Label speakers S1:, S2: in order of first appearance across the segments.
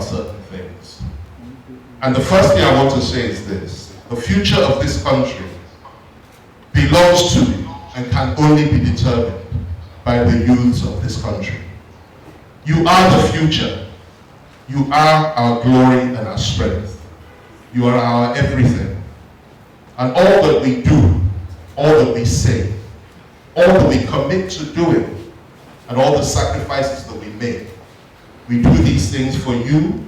S1: about certain things. And the first thing I want to say is this: the future of this country belongs to and can only be determined by the youths of this country. You are the future. You are our glory and our strength. You are our everything. And all that we do, all that we say, all that we commit to doing, and all the sacrifices that we make, we do these things for you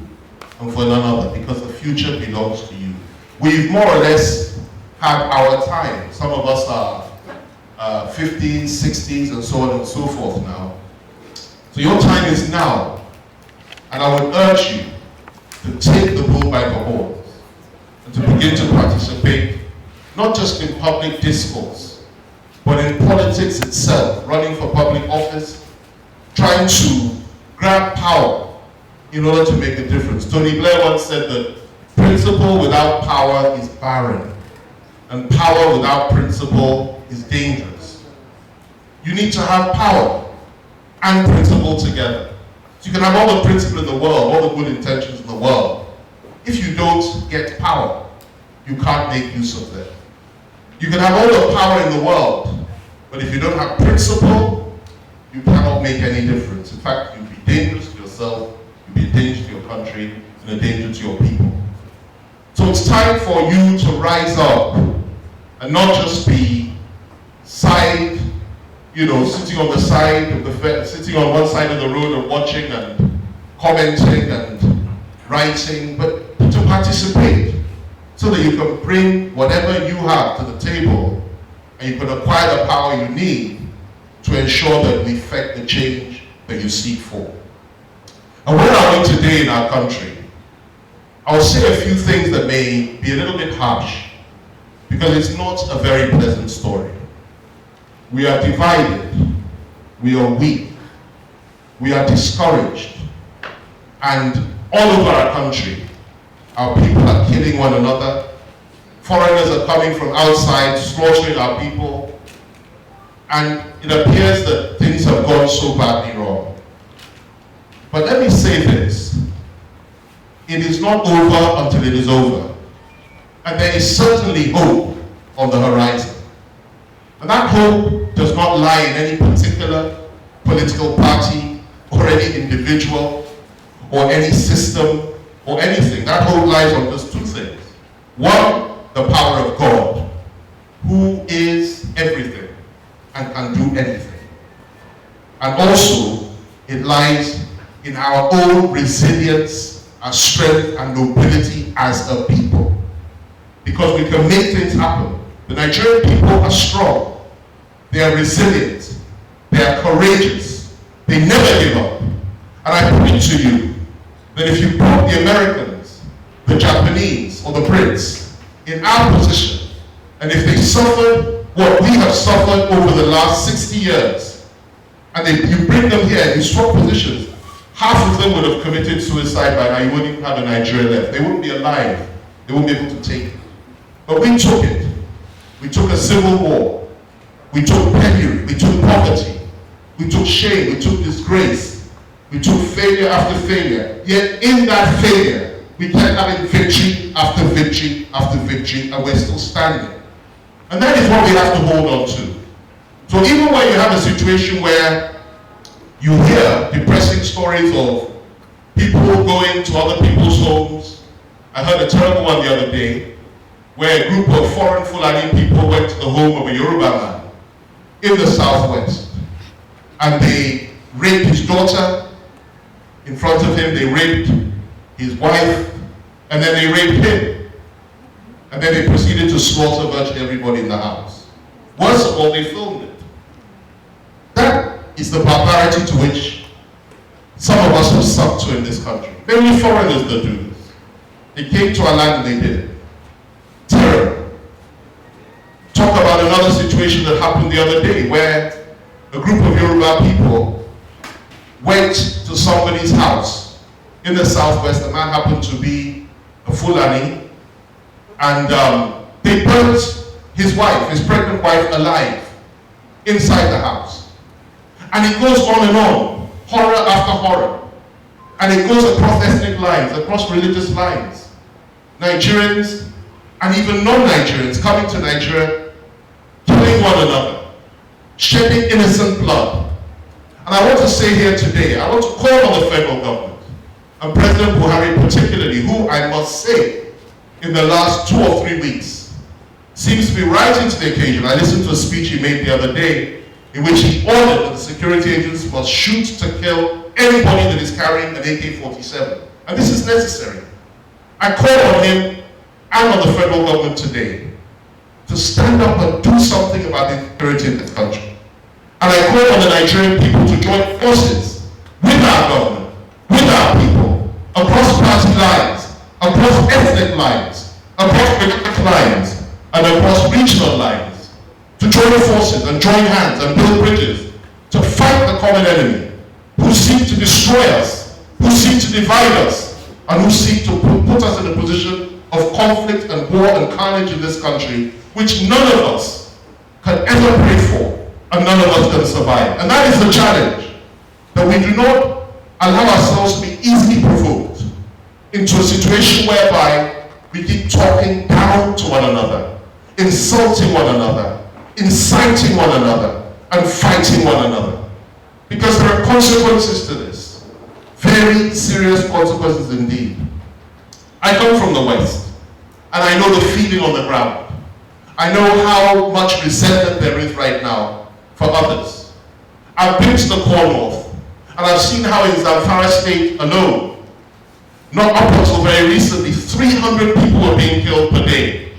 S1: and for none other, because the future belongs to you. We've more or less had our time. Some of us are 50s, 60s, and so on and so forth now. So your time is now. And I would urge you to take the bull by the horns and to begin to participate, not just in public discourse, but in politics itself, running for public office, trying to grab power in order to make a difference. Tony Blair once said that principle without power is barren, and power without principle is dangerous. You need to have power and principle together. So you can have all the principle in the world, all the good intentions in the world. If you don't get power, you can't make use of them. You can have all the power in the world, but if you don't have principle, you cannot make any difference. In fact, you'll be dangerous to yourself, you'll be a danger to your country, and a danger to your people. So it's time for you to rise up and not just be sitting on the side of sitting on one side of the road and watching and commenting and writing, but to participate so that you can bring whatever you have to the table and you can acquire the power you need to ensure that we effect the change that you seek for. And where are we today in our country? I'll say a few things that may be a little bit harsh, because it's not a very pleasant story. We are divided, we are weak, we are discouraged, and all over our country, our people are killing one another, foreigners are coming from outside, slaughtering our people, and it appears that things have gone so badly wrong. But let me say this: it is not over until it is over. And there is certainly hope on the horizon. And that hope does not lie in any particular political party or any individual or any system or anything. That hope lies on just two things. One, the power of God, who is everything and can do anything. And also, it lies in our own resilience, our strength and nobility as a people. Because we can make things happen. The Nigerian people are strong. They are resilient. They are courageous. They never give up. And I put it to you that if you put the Americans, the Japanese, or the Brits in our position, and if they suffered what we have suffered over the last 60 years, and you bring them here and you swap positions, half of them would have committed suicide by now. You wouldn't even have a Nigeria left. They wouldn't be alive. They wouldn't be able to take it. But we took it. We took a civil war. We took penury. We took poverty. We took shame. We took disgrace. We took failure after failure. Yet in that failure, we kept having victory after victory after victory, and we're still standing. And that is what we have to hold on to. So even when you have a situation where you hear depressing stories of people going to other people's homes, I heard a terrible one the other day, where a group of foreign Fulani people went to the home of a Yoruba man in the southwest, and they raped his daughter in front of him, they raped his wife, and then they raped him. And then they proceeded to slaughter virtually everybody in the house. Worst of all, they filmed it. That is the barbarity to which some of us have sunk to in this country. Many foreigners that do this. They came to our land and they did it. Terrible. Talk about another situation that happened the other day where a group of Yoruba people went to somebody's house in the southwest. The man happened to be a Fulani, and they burnt his wife, his pregnant wife, alive inside the house. And it goes on and on, horror after horror. And it goes across ethnic lines, across religious lines. Nigerians and even non-Nigerians coming to Nigeria, killing one another, shedding innocent blood. And I want to say here today, I want to call on the federal government, and President Buhari particularly, who I must say, in the last 2 or 3 weeks, seems to be rising to the occasion. I listened to a speech he made the other day, in which he ordered that the security agents must shoot to kill anybody that is carrying an AK-47. And this is necessary. I call on him and on the federal government today to stand up and do something about the security in this country. And I call on the Nigerian people to join forces with our government, with our people, across party lines, across ethnic lines, across religious lines, and across regional lines, to join forces and join hands and build bridges to fight the common enemy who seek to destroy us, who seek to divide us, and who seek to put us in a position of conflict and war and carnage in this country, which none of us can ever pray for, and none of us can survive. And that is the challenge, that we do not allow ourselves to be easily provoked into a situation whereby we keep talking down to one another, insulting one another, inciting one another, and fighting one another. Because there are consequences to this. Very serious consequences indeed. I come from the West, and I know the feeling on the ground. I know how much resentment there is right now for others. I've been to the Core North, and I've seen how in Zamfara State alone, not up until very recently, 300 people were being killed per day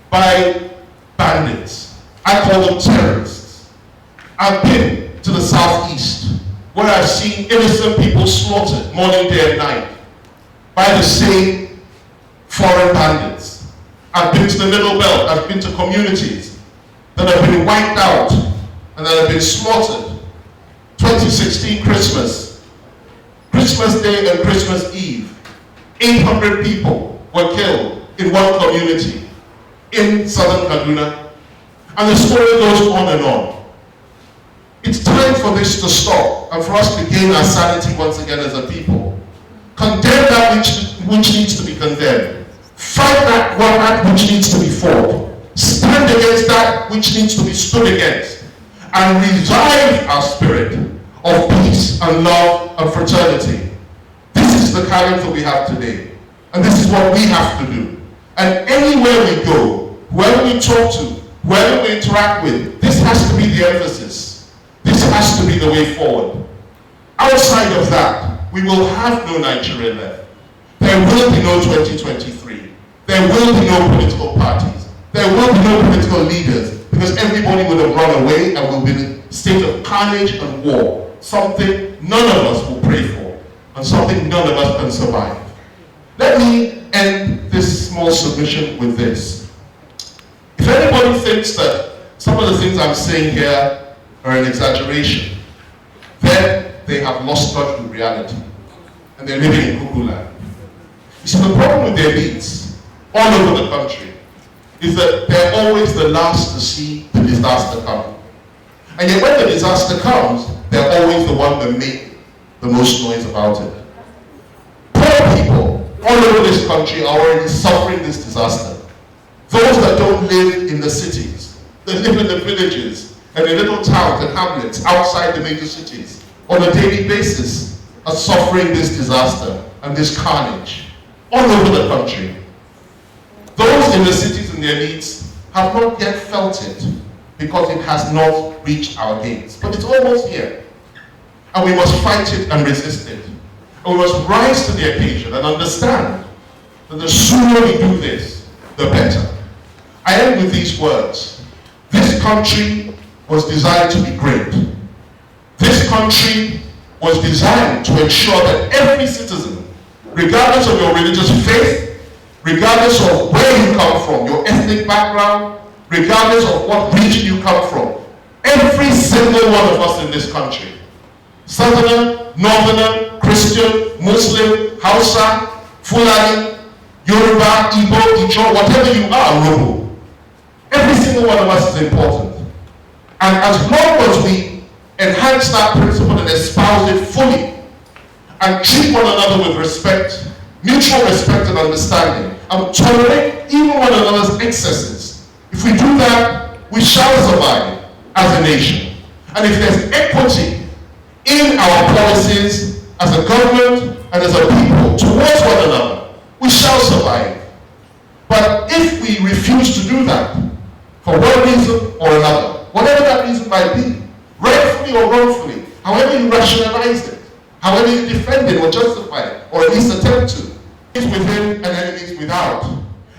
S1: by bandits. I call them terrorists. I've been to the southeast, where I've seen innocent people slaughtered morning, day, and night by the same foreign bandits. I've been to the Middle Belt. I've been to communities that have been wiped out and that have been slaughtered. 2016 Christmas Day and Christmas Eve, 800 people were killed in one community in southern Kaduna. And the story goes on and on. It's time for this to stop and for us to gain our sanity once again as a people. Condemn that which needs to be condemned. Fight that which needs to be fought. Stand against that which needs to be stood against. And revive our spirit of peace and love and fraternity. This is the challenge that we have today. And this is what we have to do. And anywhere we go, whoever we talk to, whoever we interact with, this has to be the emphasis. This has to be the way forward. Outside of that, we will have no Nigeria left. There will be no 2023. There will be no political parties. There will be no political leaders, because everybody would have run away and will be in a state of carnage and war. Something none of us will pray for, and something none of us can survive. Let me end this small submission with this. If anybody thinks that some of the things I'm saying here are an exaggeration, then they have lost touch with reality, and they're living in cuckoo land. You see, the problem with the elites all over the country is that they're always the last to see the disaster come. And yet when the disaster comes, they're always the one that make the most noise about it. Poor people all over this country are already suffering this disaster. Those that don't live in the cities, that live in the villages and in little towns and hamlets outside the major cities on a daily basis are suffering this disaster and this carnage all over the country. Those in the cities and the elites have not yet felt it because it has not reached our gates. But it's almost here. And we must fight it and resist it. And we must rise to the occasion and understand that the sooner we do this, the better. I end with these words. This country was designed to be great. This country was designed to ensure that every citizen, regardless of your religious faith, regardless of where you come from, your ethnic background, regardless of what region you come from, every single one of us in this country, Southerner, Northerner, Christian, Muslim, Hausa, Fulani, Yoruba, Igbo, Icho, whatever you are, Robo, every single one of us is important. And as long as we enhance that principle and espouse it fully, and treat one another with respect, mutual respect and understanding, and tolerate even one another's excesses. If we do that, we shall survive as a nation. And if there's equity in our policies as a government and as a people towards one another, we shall survive. But if we refuse to do that, for one reason or another, whatever that reason might be, rightfully or wrongfully, however you rationalize it, however you defend it or justify it, or at least attempt to, enemies within and enemies without.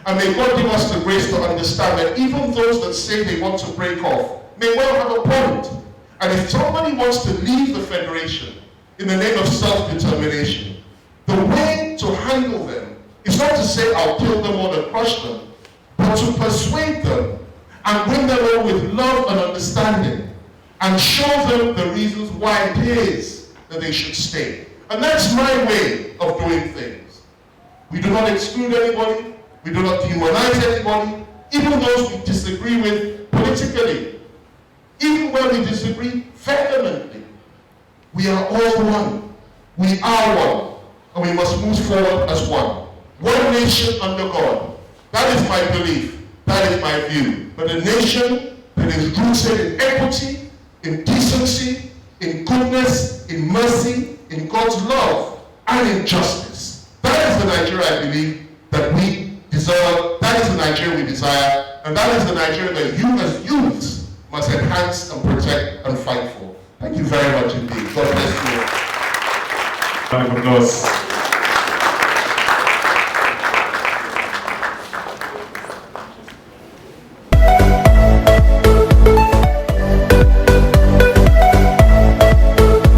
S1: And may God give us the grace to understand that even those that say they want to break off may well have a point. And if somebody wants to leave the Federation in the name of self-determination, the way to handle them is not to say I'll kill them or to crush them, but to persuade them and bring them on with love and understanding and show them the reasons why it is that they should stay. And that's my way of doing things. We do not exclude anybody, we do not demonize anybody, even those we disagree with politically, even when we disagree vehemently. We are all one. We are one. And we must move forward as one. One nation under God. That is my belief. That is my view. But a nation that is rooted in equity, in decency, in goodness, in mercy, in God's love, and in justice. That is the Nigeria I believe that we deserve. That is the Nigeria we desire. And that is the Nigeria that you as youths must enhance and protect and fight for. Thank you very much indeed. God bless you.
S2: Round of applause.